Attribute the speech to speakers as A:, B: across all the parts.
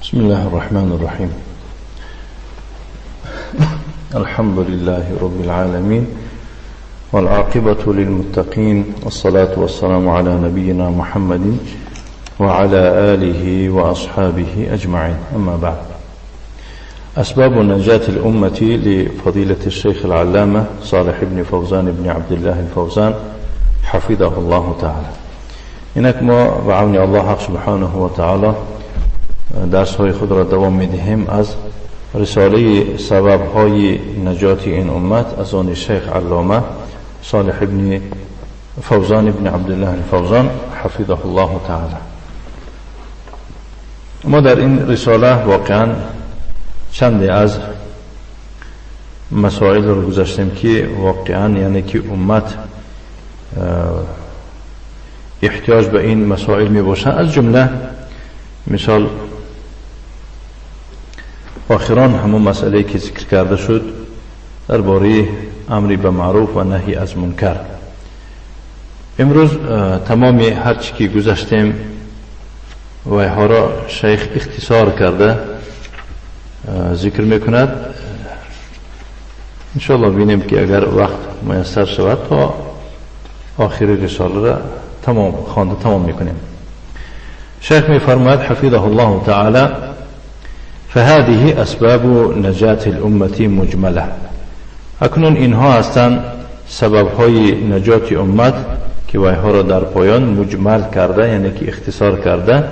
A: بسم الله الرحمن الرحيم. الحمد لله رب العالمين والعاقبة للمتقين والصلاة والسلام على نبينا محمد وعلى آله وأصحابه أجمعين. أما بعد، أسباب نجاة الأمة لفضيلة الشيخ العلامة صالح بن فوزان بن عبد الله الفوزان حفظه الله تعالى. اینک ما بعون الله سبحانه و تعالی درس های خود را دوام میدهیم از رساله سبب های نجات این امت از آن شیخ علامه صالح بن فوزان بن عبد الله الفوزان حفظه الله تعالی. ما در این رساله واقعا چندی از مسائل رو گذاشتیم که واقعا یعنی که امت احتیاج به این مسائل می باشد. از جمله مثال آخران همون مسئله که ذکر کرده شد درباره امری به معروف و نهی از منکر. امروز تمام هر چی که گذاشتیم و اینها را شیخ اختصار کرده ذکر میکند. انشاءالله بینیم که اگر وقت میسر شود تا آخر رساله را تمام میکنیم. شیخ میفرماید حفظه الله تعالی: فهذه اسباب نجات الامه مجمله. اکنون اینها هستند سبب های نجات امت که اینها را در پایان مجمل کرده، یعنی که اختصار کرده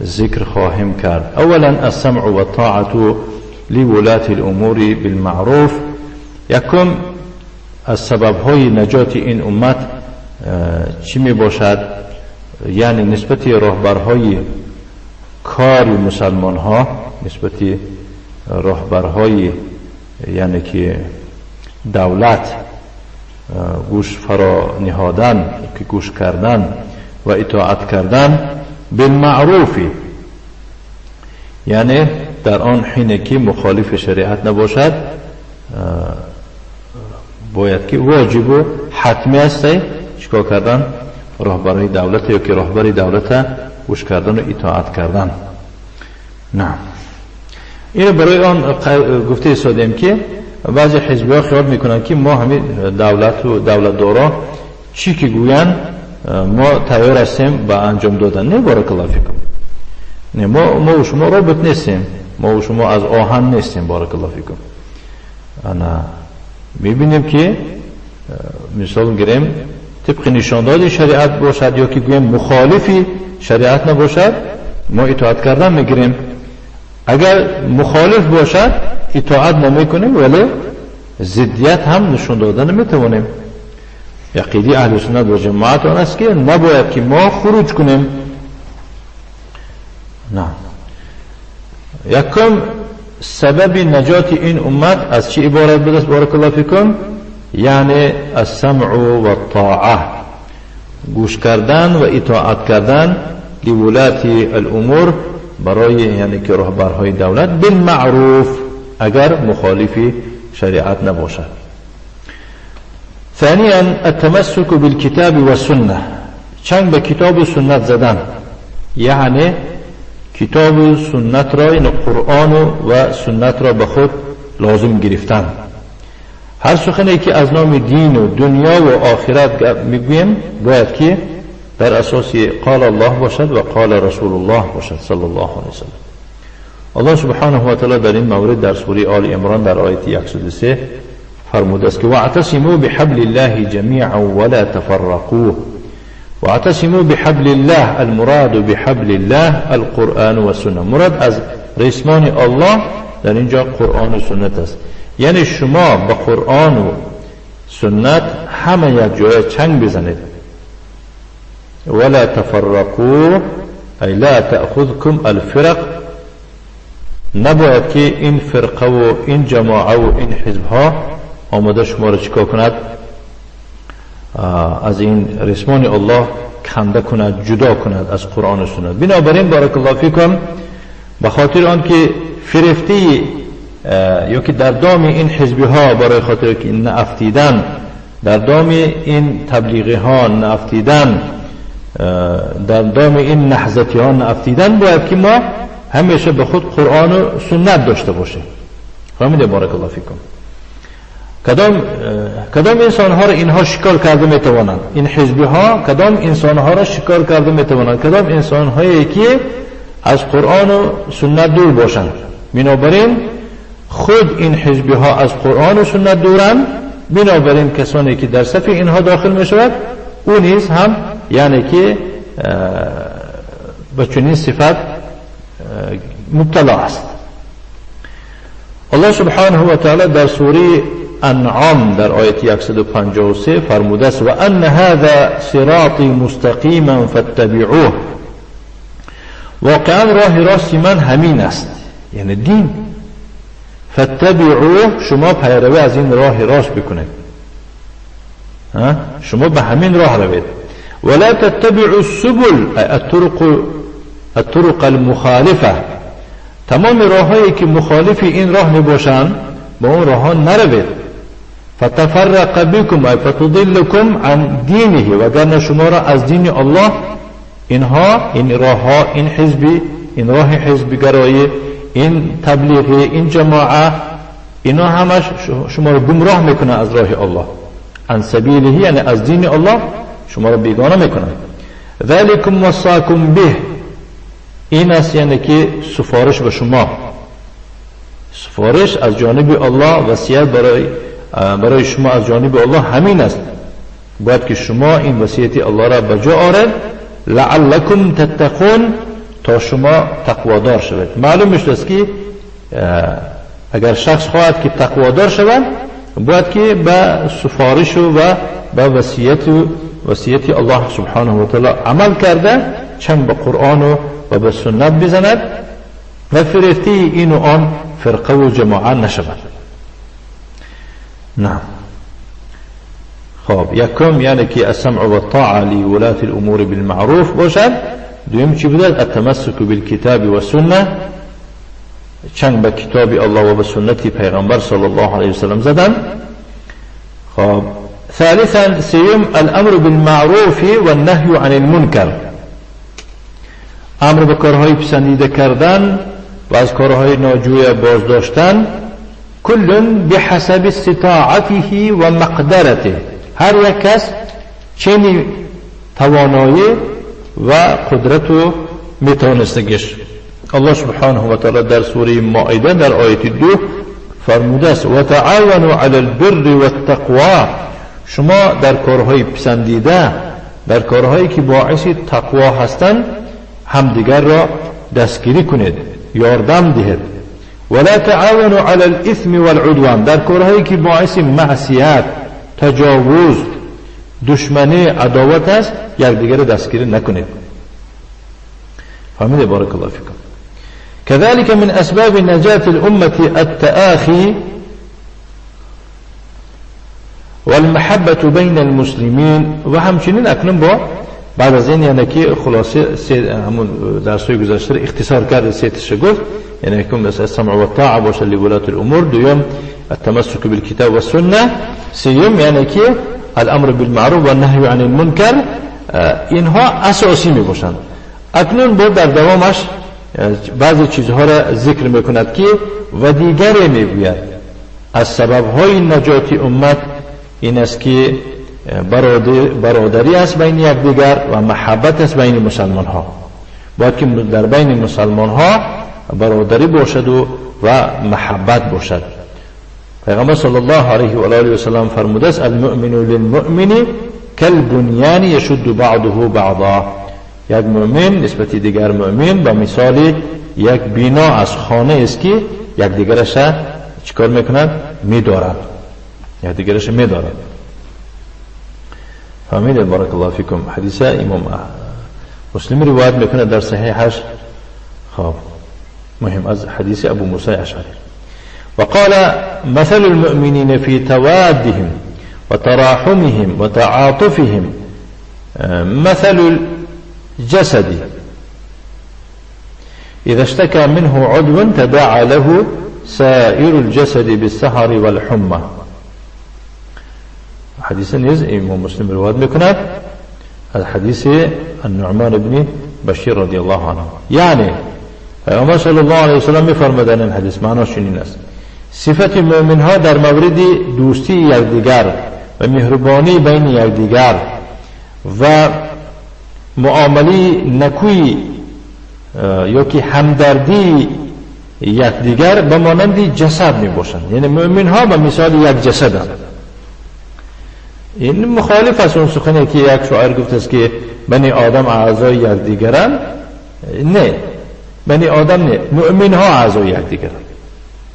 A: ذکر خواهیم کرد. اولا السمع و الطاعه لولاة الامور بالمعروف. یکم از سبب های نجات این امت چی می باشد؟ یعنی نسبت راهبرهای کار مسلمان ها، نسبت راهبرهای یعنی که دولت گوش فرا نهادن، که گوش کردن و اطاعت کردن بالمعروف، یعنی در آن حین که مخالف شریعت نباشد باید که واجب و حتمی است چیکار کردن؟ راهبرای دولت یا که راهبر دولت گوش کردن و اطاعت کردن. نه، این برای آن گفته ایستادیم که بعضی حزبی ها خیال میکنن که ما همین دولت و دولتدارا چی که گوین ما تیار هستیم به انجام دادن. نه، بارک الله فیکم. نه، ما و شما رابط نیستیم، ما و شما از آهن نیستیم. بارک الله فیکم. انا میبینیم که مثال گریم طبق نشانداد شریعت باشد یا که گویم مخالفی شریعت نباشد ما اطاعت کردن میگیریم. اگر مخالف باشد اطاعت نمیکنیم، ولی ضدیت هم نشون دادن نمیتوانیم. عقیده اهل سنت و جماعت آن است که نباید که ما خروج کنیم. نه. یکم سبب نجات این امت از چی عبارت بدست؟ بارک الله فیکم. یعنی السمع و الطاعه، گوش کردن و اطاعت کردن لولاة الامور، برای یعنی که راهبرهای دولت بالمعروف، اگر مخالفی شریعت نباشد. ثانیا التمسك بالكتاب والسنه، چنگ به کتاب و سنت زدن، یعنی کتاب و سنت را، یعنی قرآن و سنت را به خود لازم گرفتن. هر سخنی که از نام دین و دنیا و آخرت میگویم باید که در اساس قال الله باشد و قال رسول الله باشد صلی الله علیه وسلم. الله سبحانه و تعالی در این مورد در سوره آل عمران در آیه 103 فرموده است که واعتصموا بحبل الله جميعا ولا تفرقوا. واعتصموا بحبل الله، المراد بحبل الله القرآن و سنت. مراد از ریسمان الله در اینجا قرآن و سنت است. یعنی شما به قرآن و سنت همه یک جای چنگ بزنید. ولا تفرقوا ای لا تأخذكم الفرق، نباید که این فرقه و این جماعه و این حزب ها آمده شما را چیکار کند؟ از این رسمان الله کنده کند، جدا کند از قرآن و سنت. بنابراین بارک الله فیکم، به خاطر آن که فرفتی یا که در دام این حزبی ها برای خاطر که نافتیدن، در دام این تبلیغی ها نافتیدن، در دام این نهضتی ها نافتیدن، باید که ما همیشه به خود قرآن و سنت داشته باشه. فهمیده؟ بارک الله فیکم. کدام انسان ها را اینها شکار کرده میتوانند؟ این حزبی ها کدام انسان ها را شکار کرده میتوانند؟ کدام انسان هایی که از قرآن و سنت دور باشند. بنابراین خود این حزبی ها از قرآن و سنت دورند، بنابراین کسانی که در صف اینها داخل می شود او نیز هم یعنی که به چنین صفت مبتلا است. الله سبحانه و تعالی در سوره انعام در آیه 153 فرموده است: و ان هذا صراطی مستقیما فاتبعوه. واقعا راه راست من همین است، یعنی دین. فاتبعوه، شما پیروی از این راه راست بکنید، شما به همین راه روید. ولا تتبعوا السبل، الطرق المخالفه، تمام راههایی که مخالف این راه نباشند با اون راه نروید. فتفرق بكم ای فتضلكم عن دینه، وگرنه شما را از دین الله اینها، این راه ها، این حزبی، این راه حزبی گرایی، این تبلیغی، این جماعه، اینا همش شما را گمراه میکنه از راه الله. عن سبیله یعنی از دین الله شما را بیگانه میکنه. ذلكم وصاكم به، این است یعنی که سفارش به شما، سفارش از جانب الله، وصیت برای شما از جانب الله همین است. باید که شما این وصیت الله را به جا آورید. لعلکم تتقون، تا شما تقوادار شوید. معلوم است که اگر شخص خواهد که تقوادار شود باید که به سفارش و به وصیت الله سبحانه و تعالی عمل کرده، چنگ به قرآن و به سنت بزند و فرفتی این و آن فرقه و جماعه نشود. نعم. خب یکم یعنی که السمع و الطاعه لولاة الامور بالمعروف باشد. دویم چی بودد؟ التمسك بالكتاب و سنه، چنگ به کتاب الله و به سنت پیغمبر صلی الله علیه وسلم زدن. خب ثالثا سیوم الامر بالمعروف و النهی عن المنکر، امر به کارهای پسندیده کردن و از کارهای ناجوی باز داشتن. کل بحسب استطاعته و مقدرته، هر یک کس چنین توانایی و قدرت و میتونستگیش. الله سبحانه و تعالی در سوره مائده در آیه 2 فرموده است: و تعاونوا علی البر و التقوا، شما در کارهای پسندیده، در کارهایی که باعث تقوا هستند همدیگر را دستگیری کنید، یاردم دهید. ولا تعاونوا علی الاثم والعدوان، در کارهایی که باعث معصیت، تجاوز، دشمنی، عداوت است یکدیگر را دستگیری نکنید. فهمیده؟ بارک الله فیکم. كذلك من اسباب نجاة الامه التآخي والمحبة بين المسلمين. و همچنین اکنون با بعد از این یعنی که خلاصه همون درسای گذشته اختصار کرده سیتش گفت، یعنی که السمع و الطاعه باشه لولاة الامور، دوم التمسك بالكتاب والسنه، سیوم یعنی که الامر بالمعروف و النهی عن المنکر. اینها اساسی می باشند. اکنون با در دوامش بعضی چیزها را ذکر میکند که و دیگری میگوید از سببهای نجات امت این است که برادری است بین یکدیگر و محبت است بین مسلمان ها. باید که در بین مسلمان ها برادری باشد و محبت باشد. پیغمبر صلی الله علیه و آله و سلم فرموده است: المؤمن للمؤمن كالبنيان يشد بعضه بعضا. یک مؤمن نسبت دیگر مؤمن به مثال یک بنا از خانه است که یک دیگرش چیکار میکنند؟ میدارند، یک دیگرش میدارند. فهمیدید؟ بارک الله فیکم. حدیث امام مسلم روایت میکنه در صحیحش. خب مهم از حدیث ابو موسی اشعری. وقال مثل المؤمنين في توادهم وتراحمهم وتعاطفهم مثل الجسد إذا اشتكى منه عضو تداعى له سائر الجسد بالسهر والحمى. حديث نيز إمام مسلم رواد مكنات الحديث النعمان بن بشير رضي الله عنه. يعني پیامبر صلی الله علیه وسلم می‌فرمودند این حدیث معناش این است: صفت مؤمن‌ها در مورد دوستی یکدیگر و مهربانی بین یکدیگر و معامله نکوی یا که همدردی یکدیگر به مانند جسد می باشند. یعنی مؤمن‌ها به مثال یک جسدند. این مخالف است اون سخنی که یک شاعر گفته است که بنی آدم اعضای یکدیگرند. نه، بنی آدم نه، مؤمن‌ها اعضای یکدیگرند.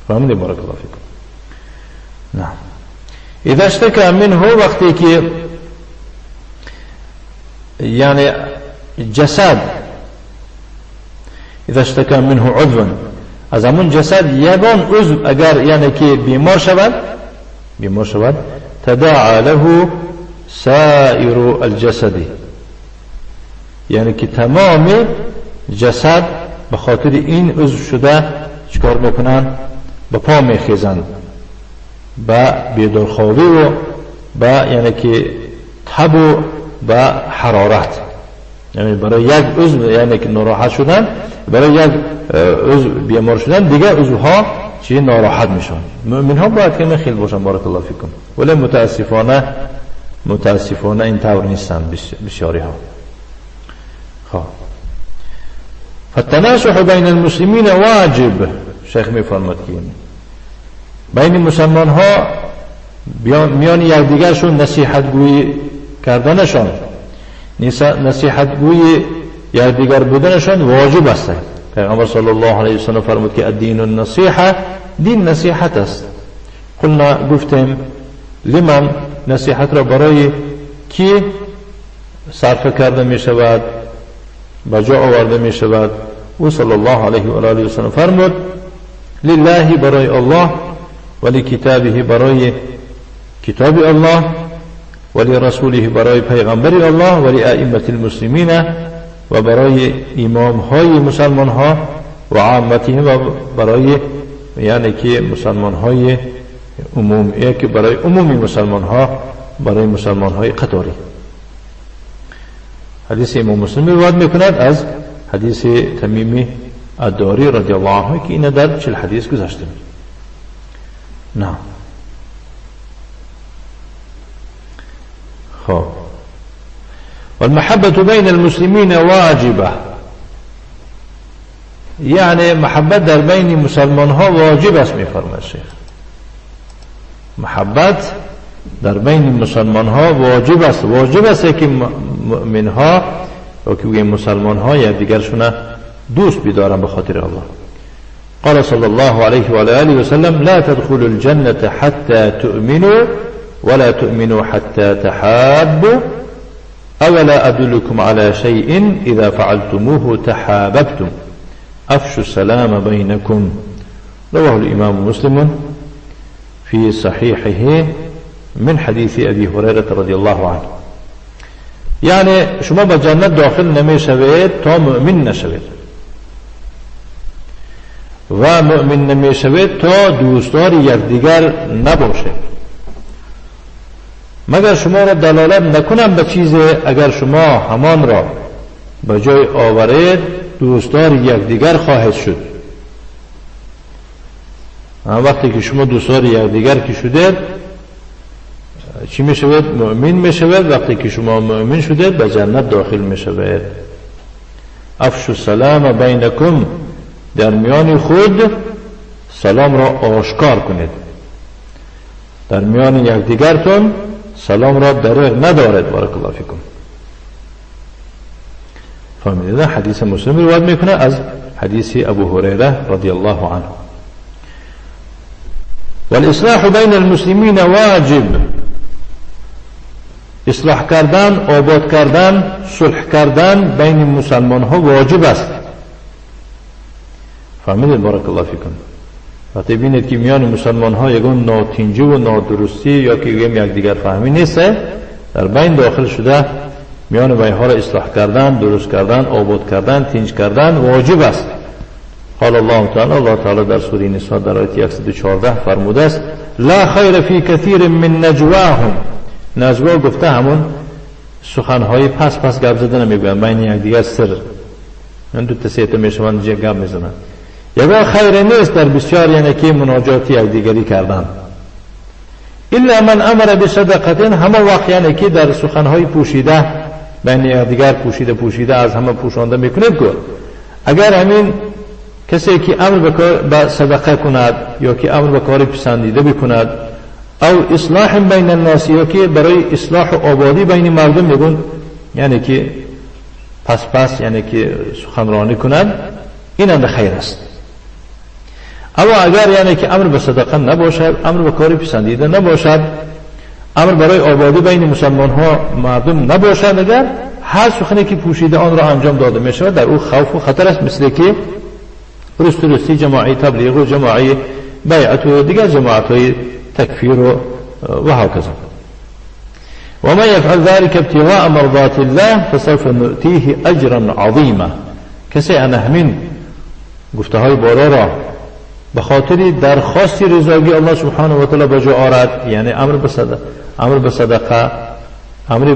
A: فهمیدید؟ بارک الله فیکم. نه، اذا اشتكى منه، وقتی که یعنی جسد، اذا اشتكى منه عضو، از همون جسد یگان عضو اگر یعنی که بیمار شود تداعى له سائر الجسد، یعنی که تمام جسد به خاطر این عضو شده چکار میکنن؟ به پا میخیزند، به بیدارخوابی و به یعنی که تب و به حرارت. یعنی برای یک عضو یعنی که ناراحت شدن، برای یک عضو بیمار شدن، دیگر عضوها چی ناراحت میشن. مؤمن ها باید که خیلی باشن. بارک الله فیکم. ولی متاسفانه این طور نیستن بسیاری ها. خب فالتناصح بین المسلمین واجب. شیخ میفرماد که بین مسلمان ها میان یکدیگرشون نصیحت گویی کردنشان، نصیحت گویی یکدیگر بودنشان واجب است. پیغمبر صلی الله علیه و سلم فرمود که الدین النصیحه، دین نصیحت است. قلنا، گفتیم لمن؟ نصیحت را برای کی صرف کرده می شود، بجا آورده می شود؟ او صلی الله علیه و آله و سلم فرمود لله، برای الله، ولی کتابه، برای کتاب الله، ولی رسوله، برای پیغمبر الله، ولی ائمه المسلمین، و برای امام های مسلمان ها، و عامتهم، و برای یعنی که مسلمان های عمومی، که برای عمومی مسلمان ها، برای مسلمان های قطاری. حدیث امام مسلم روایت میکند از حدیث تمیم الداری رضی الله عنه که این در 40 حدیث گذشته. نه خب، والمحبة بين المسلمين واجبة، یعنی محبت در بین مسلمان ها واجب است. میفرماید شیخ محبت در بین مسلمان ها واجب است. واجب است که مؤمن ها و که مسلمان ها یکدیگرشون دوست بدارن به خاطر الله. قال صلى الله عليه وآله وسلم لا تدخلوا الجنة حتى تؤمنوا ولا تؤمنوا حتى تحابوا أولا أدلكم على شيء إذا فعلتموه تحاببتم أفشوا السلام بينكم. رواه الإمام مسلم في صحيحه من حديث أبي هريرة رضي الله عنه. یعنی شما به جنت داخل نمی شوید تا مؤمن نشوید، و مؤمن نمی شوید تا دوستدار یکدیگر نباشید، مگر شما را دلالت نکنم به چیزی اگر شما همان را به جای آورید دوستدار یکدیگر خواهید شد. وقتی که شما دوستدار یکدیگر که شدید چی می شود؟ مؤمن می شود. وقتی که شما مؤمن شدید به جنت داخل می شود. افشوا السلام بینکم، در میان خود سلام را آشکار کنید، در میان یکدیگرتون سلام را دریغ ندارید. بارک الله فیکم. فهمیدید؟ حدیث مسلم روایت میکنه از حدیث ابو هریره رضی الله عنه. والاصلاح بین المسلمین واجب، اصلاح کردن، آباد کردن، صلح کردن بین مسلمان ها واجب است. فهمیدید؟ بارک الله فیکم. وقتی بینید که میان مسلمان ها یگون ناتینجی و نادرستی یا که یک دیگر فهمی نیست، در بین داخل شده میان بینها را اصلاح کردن، درست کردن، آباد کردن، تینج کردن واجب است. قال الله تعالی، الله تعالی در سوره نساء در آیه 114 فرموده است لا خیر فی کثیر من نجواهم. نجوا گفته همون سخنهای پس گپ زدن میگن بین یک دیگر سر. من دو تا سه تا میشوند جا گپ میزنن. یا خیر نیست در بسیار یعنی که مناجاتی از دیگری کردن. الا من امر بصدقه، همه وقت یعنی که در سخنهای پوشیده بین دیگر پوشیده از همه پوشانده میکنید که اگر همین کسی که امر به صدقه کند یا که امر به کار پسندیده بکند او اصلاح بین الناس یا که برای اصلاح و آبادی بین مردم میگن یعنی که پس یعنی که سخنرانی کند، این هم خیر است. اما اگر یعنی که امر به صدقه نباشد، امر به کار پسندیده نباشد، امر برای آبادی بین مسلمان ها مردم نباشد، اگر هر سخنی که پوشیده آن را انجام داده می شود در او خوف و خطر است، مثل که رستی جماعی تبلیغ و جماعی بیعت و دیگر جماعت های تکفیر و هكذا. ومن يفعل ذلك ابتغاء مرضات الله فسوف نؤتيه اجرا عظيما. کسی همین گفته های بالا را به خاطر درخواست رضایت الله سبحانه و تعالی به جا آورد، یعنی امر به صدقه، امر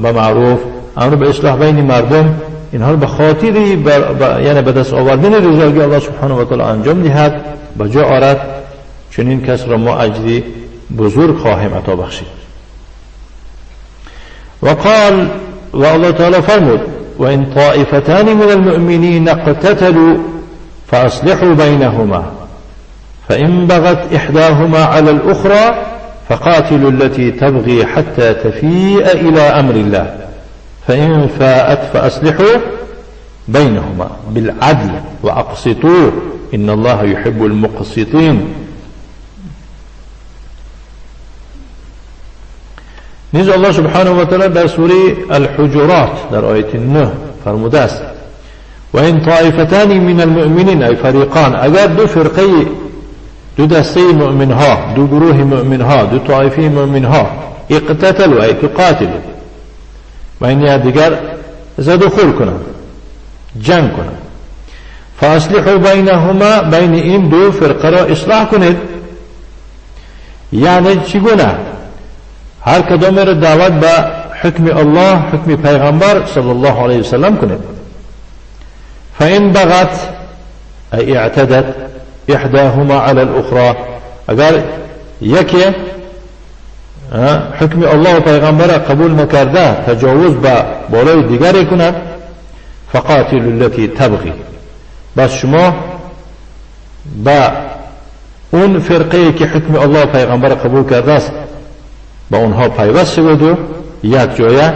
A: به معروف، امر به اصلاح بین مردم، اینها به خاطر یعنی به دست آوردن رضایت الله سبحانه و تعالی انجام دهد، به جا آورد، چنین کس را ما اجری بزرگ خواهیم عطا بخشید. وقال و الله تعالی فرمود وان طائفتان من المؤمنین اقتتلوا فاصلحوا بينهما فإن بغت إحداهما على الأخرى فقاتلوا التي تبغي حتى تفيء إلى أمر الله فإن فاءت فأصلحوا بينهما بالعدل وأقسطوا إن الله يحب المقسطين. نیز الله سبحانه و تعالی در سوره الحجرات در آیه 9 فرموده است و این طائفتان من المؤمنین ای فریقان، اگر دو فرقه، دو دسته مؤمن ها، دو گروه مؤمن ها، دو طائفه مؤمن ها اقتتلوا ای قاتلوا و این دیگر دخول کنند، جنگ کنند، فاصلحوا بینهما، بین این دو فرقه را اصلاح کنید. یعنی چگونه؟ هر کدام را دعوت به حکم الله، حکم پیغمبر صلی الله علیه وسلم کنید. فإن بغت ای اعتدت احداهما على الاخرى، اگر یکی حکم الله و پیغمبر قبول نکرده تجاوز به بالای دیگری کند، فقاتلوا التي تبغي، بس شما با اون فرقه که حکم الله و پیغمبر قبول کرده است با اونها پیوست شوید و یک جایه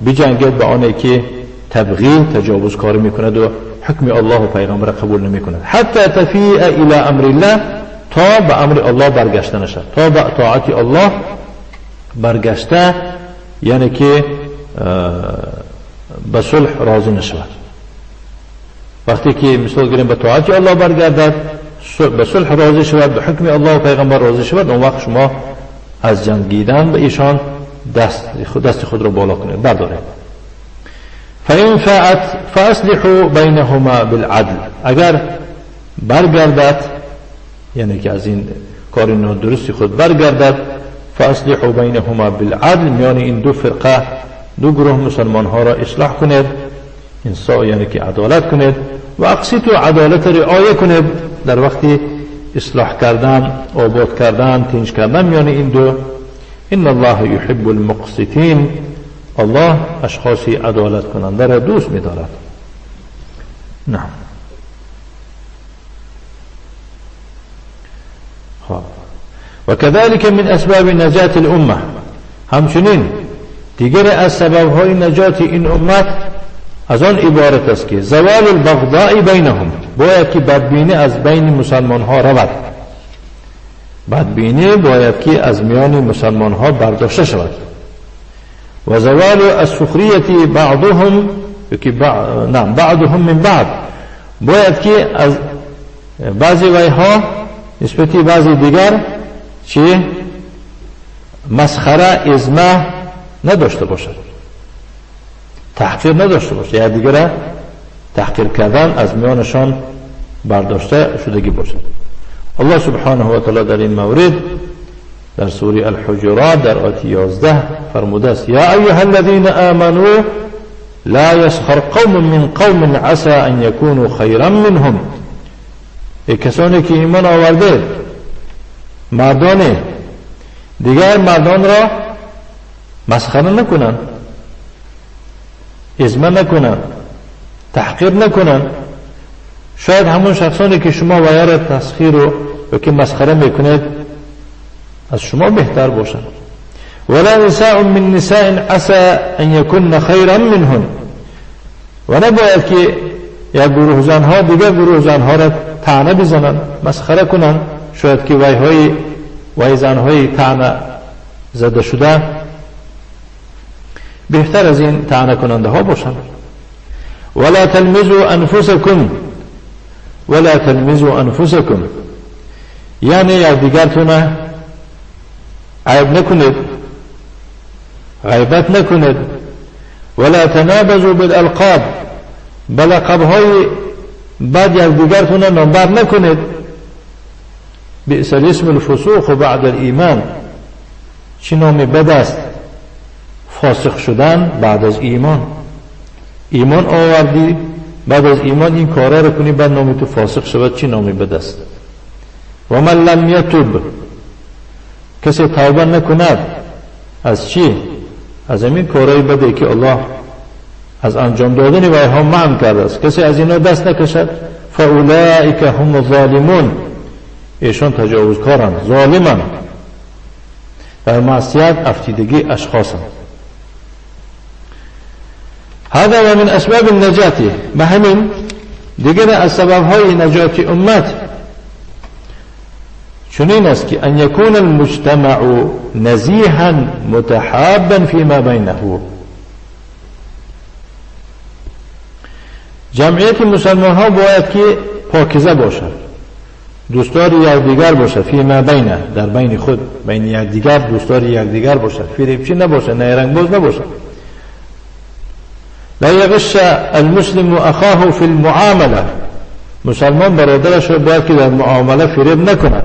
A: بجنگید با آنی که تبغی تجاوز کار میکند و حکم الله و پیغمبر قبول نمی کند، حتی تفیء الى امر الله، تا به امر الله برگشته نشد، تا به طاعت الله برگشته، یعنی که به صلح راضی نشود. وقتی که مثال گیریم به طاعت الله برگردد، به صلح راضی شود، به حکم الله و پیغمبر راضی شود، اون وقت شما از جنگیدن به ایشان دست خود را بالا کنید، بردارید. فإن فاءت فأصلحوا بينهما بالعدل، اگر برگردد یعنی که از این کار نادرستی خود برگردد، فأصلحوا بينهما بالعدل، میان این دو فرقه، دو گروه مسلمان ها را اصلاح کنید، انصاف یعنی که عدالت کنید، و اقسطوا، عدالت رعایت کنید در وقتی اصلاح کردن، آباد کردن، تنج کردن میان این دو. ان الله يحب المقسطين، الله اشخاصی عدالت کننده را دوست می‌دارد. نه و كذلك من اسباب نجات الامه، همچنین دیگر از سبب‌های نجات این امت از آن عبارت است که زوال البغضاء بینهم، باید که بدبینی از بین مسلمان ها رود، بدبینی باید که از میان مسلمان ها برداشته شود. و زوال السخریه بعضهم بعضهم من بعض، باید که از بعضی ویها نسبتی بعضی دیگر چه مسخره ازمه نداشته باشد، تحقیر نداشته باشد، یا دیگر تحقیر کردن از میانشان برداشته شدگی باشد. الله سبحانه و تعالی در این مورد در سوره الحجرات در آیه 11 فرموده است یا ایها الذین آمنوا لا يسخر قوم من قوم عسى ان يكونوا خيرا منهم. کسانی که ایمان آورده مردان دیگر مردان را مسخره نکنن، اذمه نکنن، تحقیر نکنن. شاید همون شخصانی که شما ویا را تسخیر و که مسخره میکنید از شما بهتر باشند. ولا نساء من نساء عسى ان يكن خيرا منهن. و نباید که یک گروه زنها دیگر گروه زنها را طعنه بزنن، مسخره کنن. شاید که وی زنهای طعنه زده شده بهتر از این طعنه کننده ها باشند. ولا تلمزوا انفسكم ولا تلمزوا انفسكم، یعنی یکدیگرتون عیب نکنید، غیبت نکنید. ولا تنابزوا بالالقاب، بلقبهای بعد یکدیگرتون نامبر نکنید. بئس الاسم الفسوق بعد الایمان، چه نامی بد است فاسق شدن بعد از ایمان. ایمان آوردی بعد از ایمان این کارا رو کنی بعد نامی تو فاسق شود، چه نامی بد است. و من لم یتوب، کسی توبه نکند از چی؟ از این کارهای بده که الله از انجام دادن و اینها منع کرده است. کسی از اینا دست نکشد فاولئک هم الظالمون، ایشان تجاوزکارند، ظالمند، در معصیت افتیدگی اشخاصند. هذا و من اسباب النجات، به همین دیگر از سببهای نجات امت چنین است که ان یکون المجتمع نزیها متحابا فيما بینه، جمعیت مسلمان ها باید که پاکیزه باشد، دوستدار یکدیگر باشد. فیما بینه، در بین خود، بین یکدیگر دوستدار یکدیگر باشد، فریبچی نباشد، نیرنگ باز نباشد. لا یغش المسلم اخاه فی المعامله، مسلمان برادرش را باید که در معامله فریب نکند.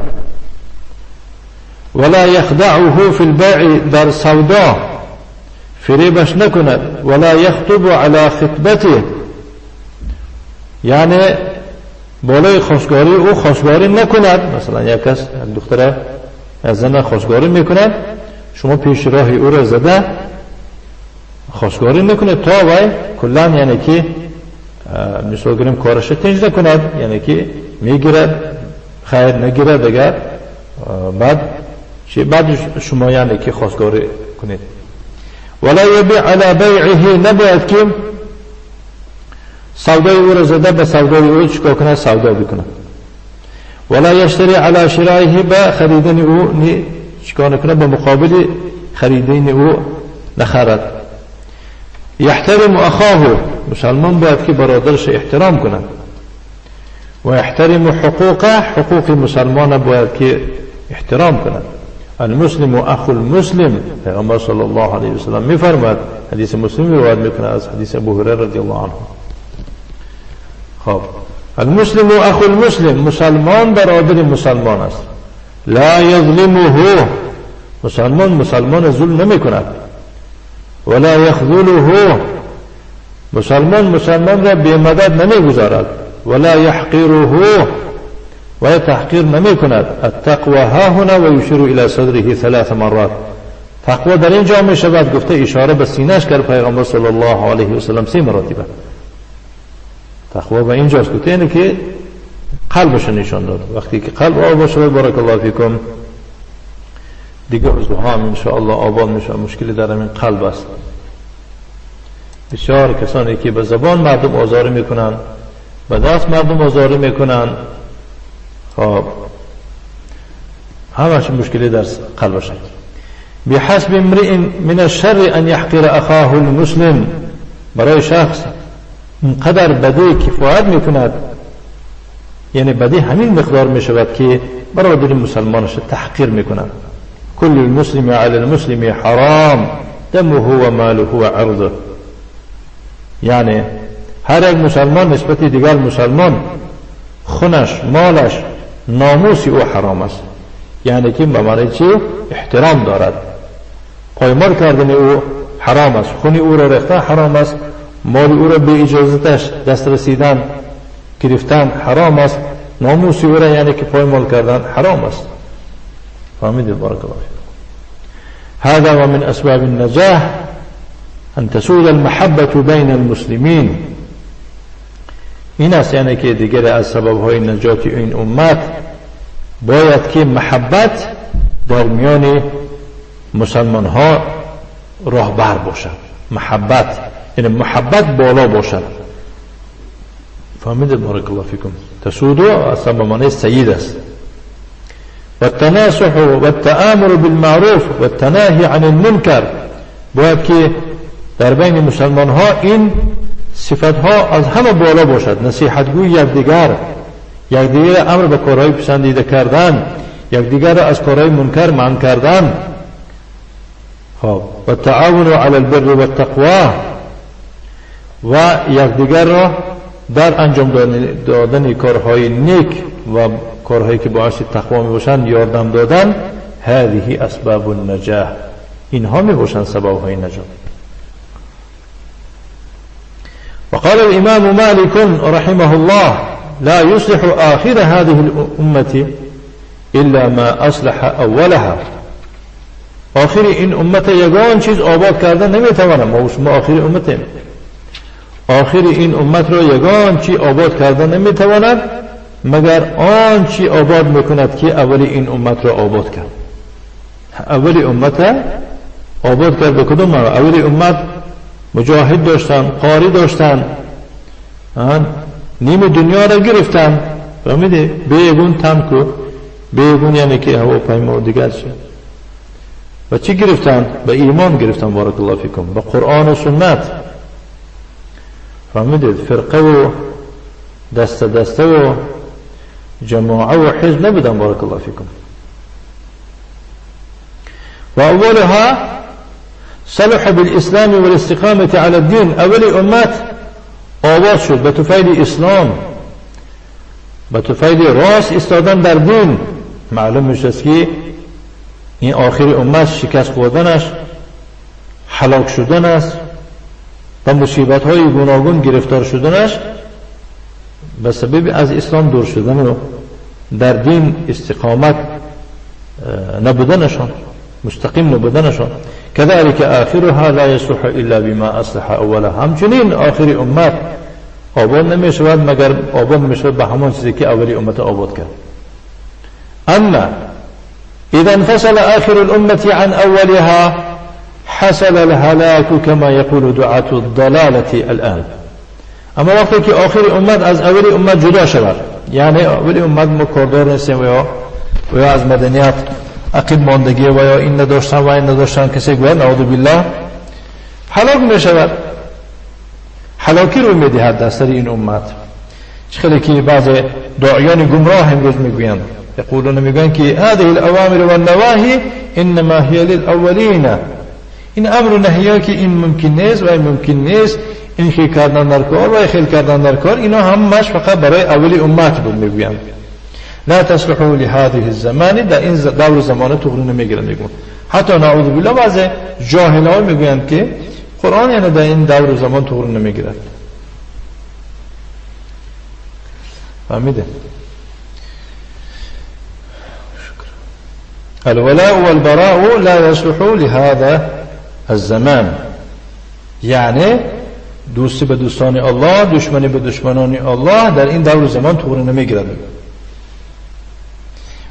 A: ولا یخدعه فی البیع، در سودا فریبش نکند. ولا یخطب علی خطبته، یعنی بالای خواستگاری او خواستگاری نکند. مثلا یک کس دختر از زن خواستگاری میکند، شما پیش راه او را زده خواستگاری نکند تا وی کلا یعنی که مثال گریم کارش تنج نکند، یعنی که میگیرد خیر نگیرد اگر بعد شما یعنی که خواستگاری کنید. ولا یبیع علی بیعه، نباید که سودای او را زده به سودای او چکا کنه، سودا بکنه. ولا یشتری علی شرایه، به خریدن او چکا نکنه، به مقابل خریدن او نخرد. یحترم اخاه، مسلمان باید که برادرش احترام کنه. و یحترم حقوقه، حقوق مسلمان باید که احترام کنه. المسلم اخو المسلم، پیغمبر صلی الله علیه وسلم میفرماد، حدیث مسلم روایت میکنه از حدیث ابو هریره رضی الله عنه. خب المسلم اخو المسلم، مسلمان برادر مسلمان است. لا یظلمه، مسلمان ظلم نمی کند. ولا یخذله، مسلمان را بی مدد نمی گذارد. ولا یحقره، و تحقیر نمی کند. التقوى ها هنا و یشیر الى صدره 3 مرات. تقوی در اینجا می شود گفته، اشاره به سینه‌اش کرد پیغمبر صلی الله علیه و سلم 3 مرتبه. تقوی به اینجاست گفته، اینه که قلبش نشان داد. وقتی که قلب آب باشه، بارک الله فیکم، دیگه عضوها هم انشاءالله آباد میشه. مشکلی در همین قلب است. بسیار کسانی که به زبان مردم آزاری میکنن، به دست مردم آزاری میکنن، خب همش مشکلی در قلبش. بحسب امرئ من الشر ان يحقر اخاه المسلم، برای شخص اینقدر بدی کفایت میکند، یعنی بدی همین مقدار میشود که برادر مسلمانش تحقیر میکند. كل المسلم على المسلم حرام دمه و ماله و عرضه، یعنی هر یک مسلمان نسبت دیگر مسلمان خونش، مالش، ناموس او حرام است. یعنی که به معنی چی؟ احترام دارد. پایمال کردن او حرام است. خونی او را ریختن حرام است، مال او را به اجازتش دست رسیدن گرفتن حرام است، ناموس او را یعنی که پایمال کردن حرام است. فهمیدید؟ بارک الله فیکم. هذا ومن اسباب النجاح ان تسود المحبة بین المسلمین. این است یعنی که دیگر از سبب های نجات این امت باید که محبت در میان مسلمان ها راهبر باشد. محبت یعنی محبت بالا باشد. فهمیدید؟ بارک الله فیکم. تسودو اصلا به معنی سید است. و التناصح و التآمر بالمعروف و التناهی عن المنکر. باید که در بین مسلمان ها این صفت ها از همه بالا باشد. نصیحتگوی یکدیگر امر به کارهای پسندیده کردن، یکدیگر از کارهای منکر منع کردن. خب و تعاون علی البر و التقوا، و یکدیگر را در انجام دادن کارهای نیک و کارهایی که باعث تقوا می باشند یاردم دادن. هذه اسباب النجاح. اینها می باشند سبب های نجات. وقال الإمام مالك رحمه الله لا يصلح آخر هذه الأمة إلا ما أصلح أولها. آخر این امت یگان چیز آباد کردن نمیتواند. ما شما آخر امتیم. آخر این امت را یگان چی آباد کردن نمیتواند مگر آن چی آباد میکند که اولی این امت را آباد کرد. اولی امت آباد کرد به کدوم معنی؟ اولی امت مجاهد داشتن، قاری داشتن، نیم دنیا را گرفتن. فهمیده؟ بیگون تمکو، بیگون یعنی که هواپیما دیگر شد. و چی گرفتن؟ به ایمان گرفتن. بارک الله فیکم. به قرآن و سنت. فهمیدید؟ فرقه و دسته و جماعه و حزب نبودن. بارک الله فیکم. و اولها صلح بالاسلام والاستقامة على الدين. اولی امت آباد شد به توفیل اسلام، به توفیل راست استادن در دین. معلوم میشه که این آخر امت شکست خوردنش، هلاک شدنش و مصیبت های گوناگون گرفتار شدنش به سبب از اسلام دور شدن و در دین استقامت نبودنشان، مستقیم نبودنشان. كذلك آخرها لا يصلح إلا بما أصلح أولها. همچنین آخر امت آباد نمیشود مگر آباد میشود به همان چیزی که اولی امت آباد کرد. اما اذا انفصل آخر الامة عن اولها حصل الهلاك كما يقول دعاة الضلالة الآن. اما وقتی که آخر امت از اولی امت جدا شود، یعنی اولی امت مکردار نیستیم و یا از مدنیت عقب ماندگی و یا این نداشتن و این نداشتن کسی گوید نعوذ بالله، هلاک می شود. هلاکی رو می دهد در سر این امت. خیلی که بعض داعیان گمراه امروز میگویند، یقولون میگویند که هذه الاوامر والنواهی انما هي للاولین. این امر و نهی که این ممکن نیست و این ممکن نیست، این خیل کردن در کار و خیل کردن در کار، اینا همش فقط برای اولی امت بود میگویند. لا تصلحوا لهذه الزمان. در این دور زمانه تغییر نمیگیرند. میگن حتی نعوذ بالله بعض جاهل‌ها میگویند که قرآن یعنی در این دور زمان تغییر نمیگیرد. فهمیده؟ الولاء والبراء لا يصلح لهذا الزمان. یعنی دوستی به دوستان الله، دشمنی به دشمنان الله در این دور زمان تغییر نمیگیرد.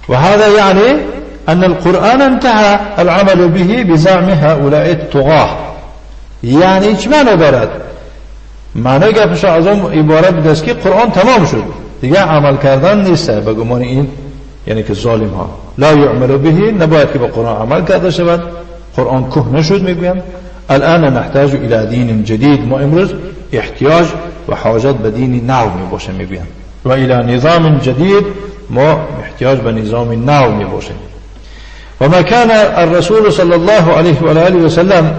A: وهذا يعني أن القرآن انتهى العمل به بزعم هؤلاء الطغاة. يعني چه معنی دارد؟ معنی گپش از اون عبارت بدست که قرآن تمام شد، دیگه عمل کردن نیست به گمان این، یعنی که ظالم ها. لا يعمل به، نباید که با قرآن عمل کرده شود. قرآن کهنه شد میگویم. الان نحتاج الى دین جدید. ما امروز احتیاج و حاجت به دین نو میباشه میگویم. و الى نظام جدید، ما احتیاج به نظام نو میباشه. و ما كان الرسول صلى الله عليه وآله وسلم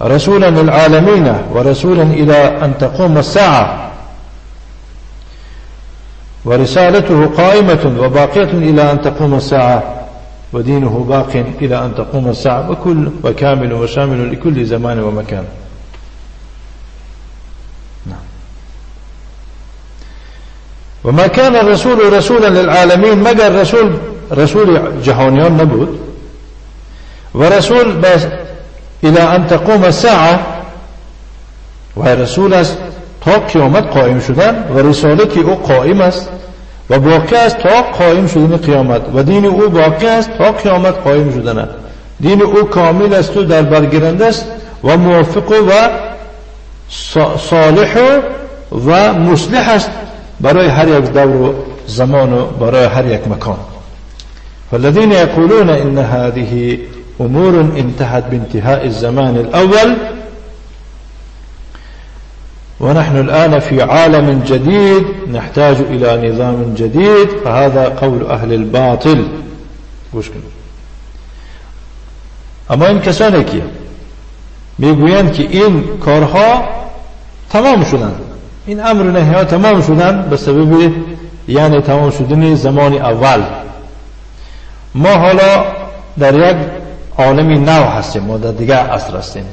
A: رسولا للعالمين ورسولا إلى أن تقوم الساعة، ورسالته قائمة وباقية إلى أن تقوم الساعة، ودينه باق إلى أن تقوم الساعة، وكامل وشامل لكل زمان ومكان. و ما کان الرسول رسولا للعالمین، مگر رسول جهانیان نبود و رسول بس الى ان تقوم الساعه، و رسول است تا قیامت قائم شدن و رسالتی او قائم است و باقی است تا قائم شدن قیامت و دین او باقی است تا قیامت قائم شدن. دین او کامل است و در برگیرنده است و موافق و صالح و مصلح است برای هر یک دور و زمان و برای هر یک مکان. فالذين يقولون ان هذه امور انتهت بانتهاء الزمان الاول ونحن الآن في عالم جديد نحتاج إلى نظام جديد، فهذا قول أهل الباطل. اما این کسانی که میگویند که این کارها تمام شدن، این امر و نهی ها تمام شدن به سبب یعنی تمام شدن زمان اول، ما حالا در یک عالمی نو هستیم، ما در دیگر عصر هستیم،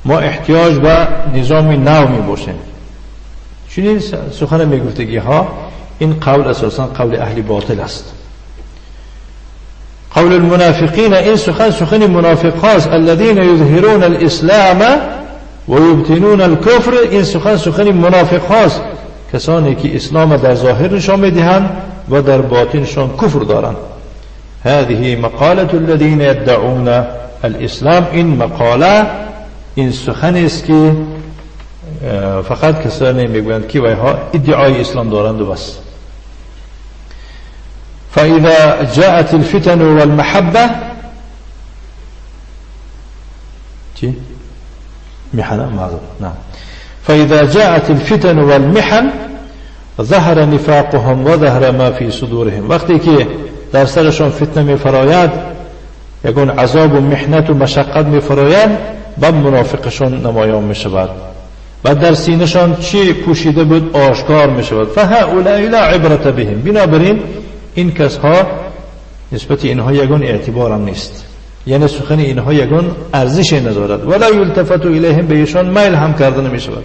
A: ما احتیاج به نظام نو می باشیم. چنین سخن میگفتگی ها این قول اساسا قول اهل باطل است. قول المنافقین، این سخن منافق هاست. الذين يظهرون الاسلام و یبطنون الكفر، این سخن منافق هاست، کسانی که اسلام در ظاهر نشان میدهند و در باطنشان کفر دارند. هذه مقالة الذين يدعون الاسلام، این مقاله، این سخن است که فقط کسانی میگویند که ویها ادعای اسلام دارند و بس. فاذا جاءت الفتن والمحبه چی؟ محنه معذرت نعم. فاذا جاءت الفتن والمحن ظهر نفاقهم و ظهر ما في صدورهم، وقتی که در سرشان فتنه میفراید، یکون عذاب و محنت و مشقت میفراید، بعد منافقشان نمایان میشود، بعد در سینه‌شان چی پوشیده بود آشکار میشود. فهؤلاء لا عبرة بهم، بنابراین این کسها نسبت اینها یگون اعتبار هم نیست، یعنی سخن اینها یگون ارزش ندارد. ولا یلتفت الیهم، به ایشان میل هم کرده نمیشود،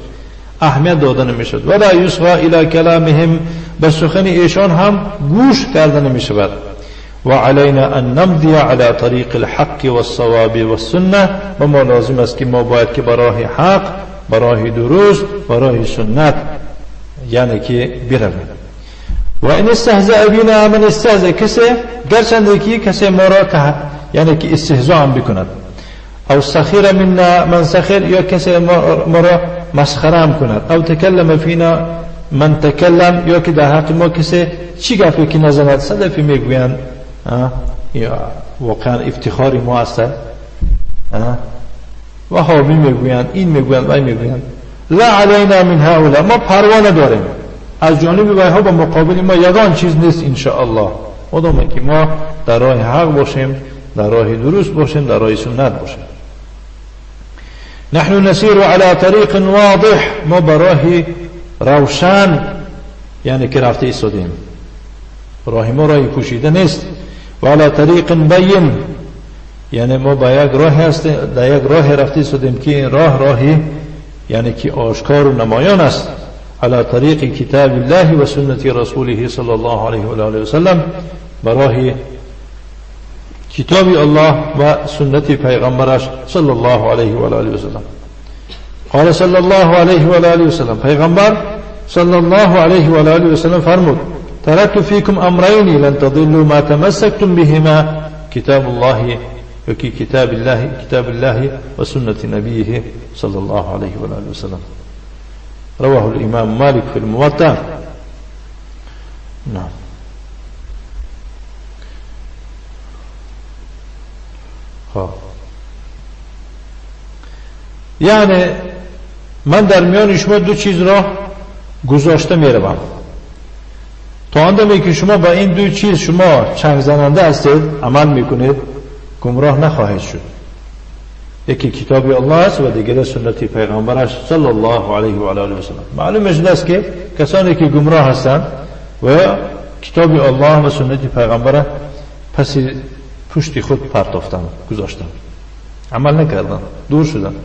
A: اهمیت داده نمیشود. ولا یصغى الی کلامهم، به سخن ایشان هم گوش کرده نمیشود. وعلينا أن نمضي على طريق الحق والصواب والسنة، و ما لازم است که ما باید که براه حق، براه درست، براه سنت یعنی که برویم. و این استهزاء بنا من استهزاء، کسی گرچنده که کسی ما را یعنی که استهزاء هم بکند، او سخیر منا من سخیر، یا کسی ما را مسخره هم کند، او تکلم فینا من تکلم، یا که در حق ما کسی چی گفتی که نزند. صدفی میگویند یا واقعا افتخاری ما است، و حامی میگویند، این میگویند و این میگویند. لا علینا من هؤلاء، ما پروا نداریم از جانب ویها، با مقابل ما یگان چیز نیست انشاءالله، مادام که ما در راه حق باشیم، در راه درست باشیم، در راه سنت باشیم. نحن نسیر على طریق واضح، ما براه روشن یعنی که رفته ایستادیم، راه ما راهی پوشیده نیست. و علی طریق بین، یعنی ما با یک راه هستیم، در یک راه رفته ایستادیم که این راهی یعنی که آشکار و نمایان است. علی طریق کتاب الله و سنت رسوله صلی الله علیه و آله و سلم، براه کتاب الله و سنت پیغمبرش صلی الله علیه و آله و سلم. قال صلی الله علیه و آله و سلم، پیغمبر صلی الله علیه و آله و سلم فرمود: تركت فيكم أمرين لن تضلوا ما تمسكتم بهما، كتاب الله وكي كتاب الله وسنة نبيه صلى الله عليه وآله وسلم. رواه الإمام مالك في الموطأ. نعم. یعنی من در میان شما دو چیز را گذاشته میروم، تا آندمی که شما با این دو چیز شما چنگ زننده هستید، عمل میکنید، گمراه نخواهید شد. یکی کتاب الله است و دیگر سنت پیغمبرش صلی الله علیه و آله و سلم. معلوم شده است که کسانی که گمراه هستند و کتاب الله و سنت پیغمبر پس پشت خود پرتافتند، گذاشتند، عمل نکردند، دور شدند.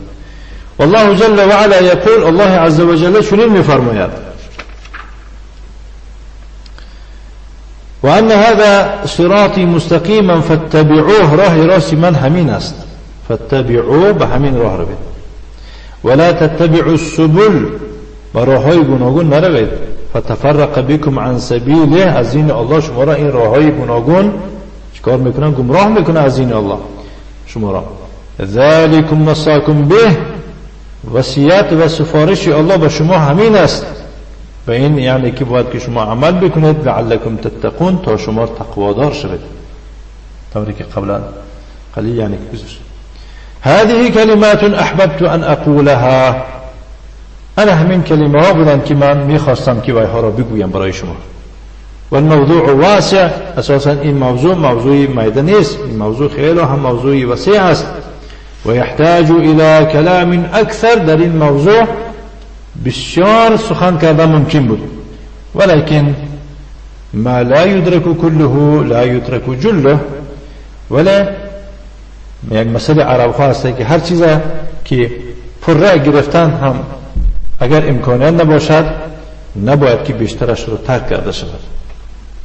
A: والله جل و علا یقول، الله عز و جل چنین میفرماید: و ان هذا صراطی مستقیما فاتبعوه، راه راست من همین است، فاتبعوه، به همین راه روید، ولا تتبعوا السبل، و راههای گوناگون نروید، فتفرق بكم عن سبیله، از دین الله شما را این راههای گوناگون چیکار میکنن؟ گمراه میکنه از دین الله شما را. ذلكم وصاكم به، وصیت و سفارش الله به شما همین است، و این یعنی که باید که شما عمل بکنید، لعلكم تتقون، تا شما تقوادار شوید، طوری که قبلا قلیل یعنی که گذشت. هذه کلمات احببت ان اقولها، انا همین کلمه ها بودن که من میخواستم که وایها را بگویم برای شما. والموضوع واسع، اساسا این موضوع موضوعی میده نیست، این موضوع خیلی هم موضوعی وسیع است، و یحتاج الى کلام اکثر، در این موضوع بسیار سخن کردن ممکن بود، ولكن ما لا يدرك كله لا يترك جله، ولی یک مسئله عرب ها هست که هر چیز که پره گرفتن هم اگر امکانیت نباشد نباید که بیشترش رو ترک کرده شود.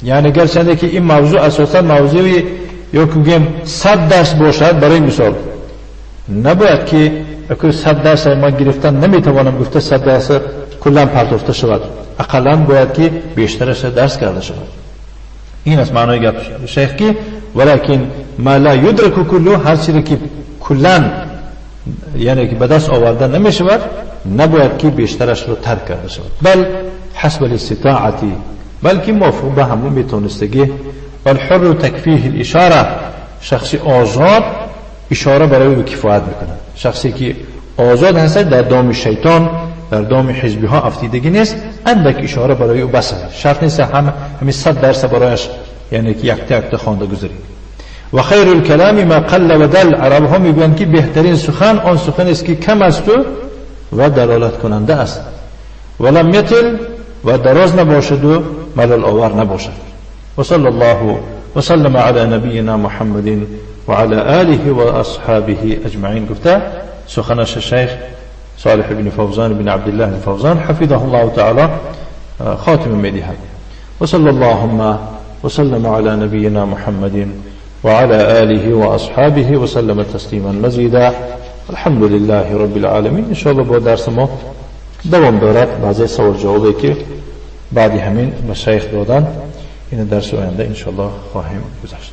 A: یعنی گرچنده که این موضوع اساسا موضوعی یا که بگیم 100 درس باشد، برای مثال نباید که اگر 100 درس ما گرفتن نمیتوانم گفته 100 درس کلا پرداخته شود، اقلا باید که بیشترش درس کرده شود. این است معنای گپ شیخ که ولکن ما لا یدرک کله، هر چیزی که کلا یعنی که به دست آورده نمی شود نباید که بیشترش رو ترک کرده شود، بل حسب الاستطاعتی، بلکه موافق به همون میتونستگی. والحر تکفیه الاشاره، شخصی آزاد اشاره برای او کفایت میکنه. شخصی که آزاد هست در دام شیطان، در دام حزبی ها افتیدگی نیست، اندک اشاره برای او بس، شرط نیست همین 100 درس برایش یعنی که یک تا خوانده گذاری. و خیر الکلام ما قل و دل، عرب ها میگویند که بهترین سخن آن سخن است که کم است و دلالت کننده است، ولم یطل، و دراز نباشد و ملل آور نباشد. و صلی الله و سلم علی نبینا محمد و علی آله و اصحابه اجمعین. گفته سخنش شیخ صالح بن فوزان بن عبدالله الفوزان حفظه الله تعالی خاتم میدهد. و صلی اللهم و سلم علی نبینا محمد وعلى آله وأصحابه وسلم تسليما مزيدا. الحمد لله رب العالمين. إن شاء الله با درس ما دوام دارد، بعضی سوال جوابی که بعد همین مشایخ دادن این درس آینده ان شاء الله خواهیم گذاشت.